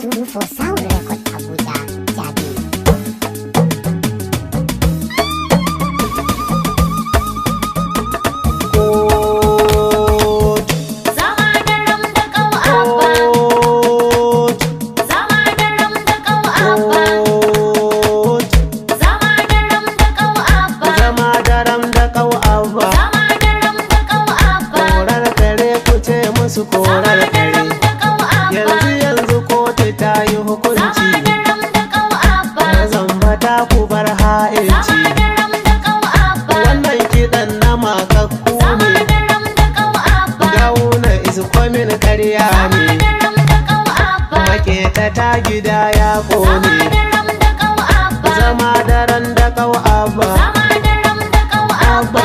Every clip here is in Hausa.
UFO Sound Record Abuja jadi. Su korar kare yanzu kotu ta yi hukunci na zamba ta ku bar ha'inci wannan kiɗan na makakku ne gawuna izkomin karya ne maketa ta gida ya ƙone zama daren da kau abba abba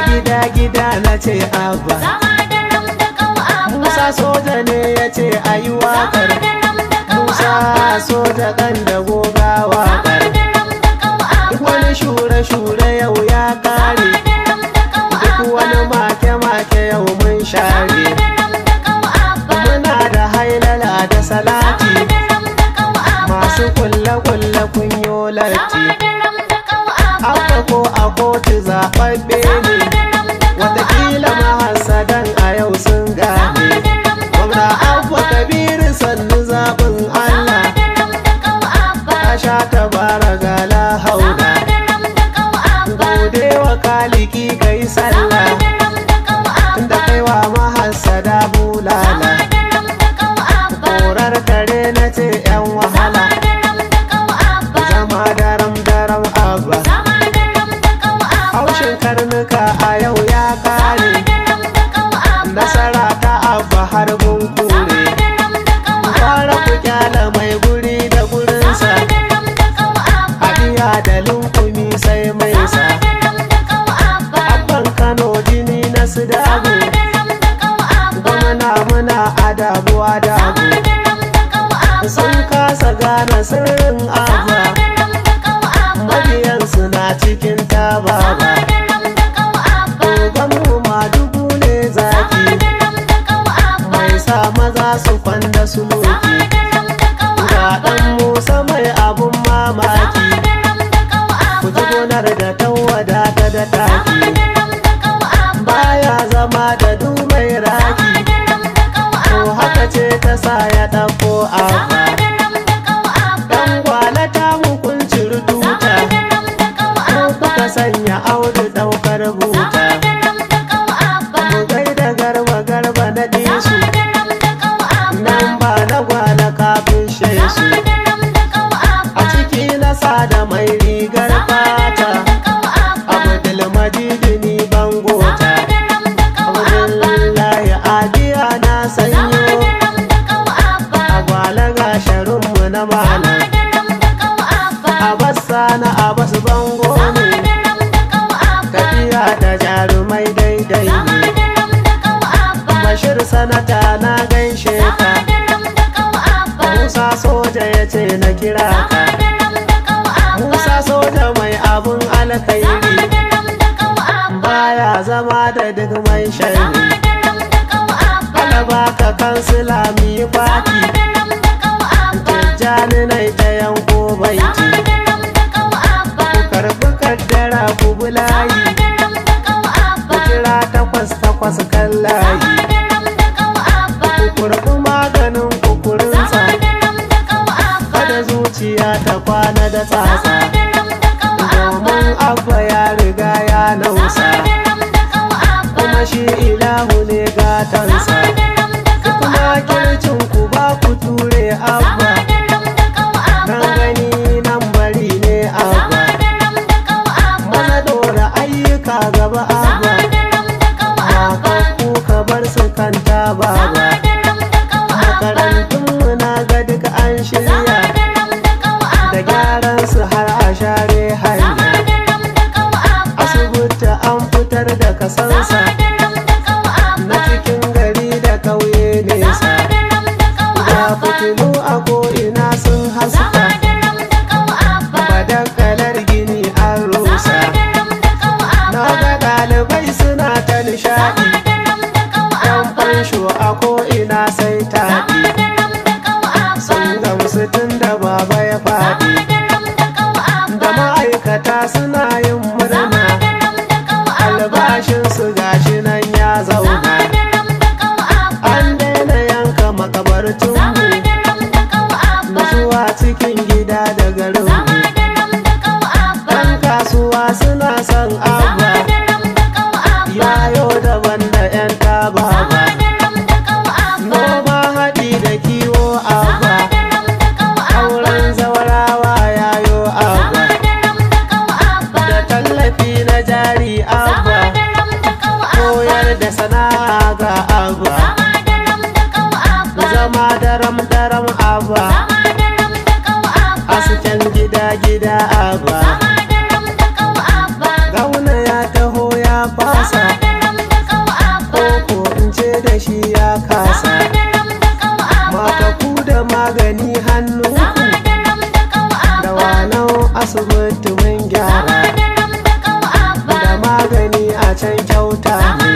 gida na ce abba Musa soja ne ya ce a yi waƙar Musa soja ɗan da goga waƙar duk wani shure-shure yau ya ƙare duk wani make-make yau mun share muna da hailala da salati masu kulle-kulle kunyo latti abba ko a kotu zaɓaɓɓe ne watakila mahasadan a yau sun gane gwamna abba kabiru sannu zaɓin allah ka sha tabara gala hauna gode wa kaliki kai sallah tunda kaiwa mahasada bulala korar kare na ce yan wahala zama daram abba haushin karnuka a yau ya kare nasara ta abba har bunkure fara ku kyala mai guri da gurinsa hadiya da lunkumi sai mai sa abban kano jini na su dago gwamna muna adabuwa dago sun kasa gane sirrin abba mabiyansu na cikin tababa maza su kwanda su loki ga ɗan Musa mai abun mamaki ku ji gonar da tawada ta da taki baya zama da dumai raki to haka ce ta sa ya ɗauko abba ɗan gwalata hukuncin rututa ko kuka sanya audu ɗaukar buta mu gaida garba na ɗisu a ciki na sada mai rigar fata abdul majidini bangota abdullahi adiya na sanyo agwala gasharinmu na malam abassa na abbas bango ne tafiya da jarumai daidai ne bashir sanata na gaishe ka Musa soja ya ce na kira ka Musa soja mai abun alkhairi baya zama da duk mai shari ana baka kansila mi fati tijjani na ta yanko baiti ku karbi kaddara ku bulayi ku kira 8 kan layi ku kurbi maganin kukurinsa zuciya ta kwana da tsatsa domin abba ya riga ya nausa kuma shi ilahu ne gatansa kuma kircin ku ba ku ture abba nan gani nan bari ne abba maza dora ayyuka gaba abba makakku ka bar su kanta baba makarantunmu na ga duk an shirya da gyaran su har a share hanya asibiti an fitar da kasansa na cikin gari da kauye nesa ga fitilu a ko'ina sun haska badakalar gini an rusa na ga ɗalibai suna ta nishaɗi yan fansho a ko'ina sai taɗi sun gamsu tun faɗi da ma'aikata suna yin murna albashinsu gashi nan ya zauna an daina yanka makabartunmu na zuwa cikin gida da garinmu ɗan kasuwa suna son abba yayo daban da 'yan taba ba noma haɗi da kiwo abba auren zawarawa yayo abba da tallafi na jari abba koyar da sana'a ga abba zama daram abba asken gida abba gauna ya taho ya fasa koko in ce da shi ya kasa makaku da magani hannu da wanan asibiti mun gyara da magani a can kyauta ne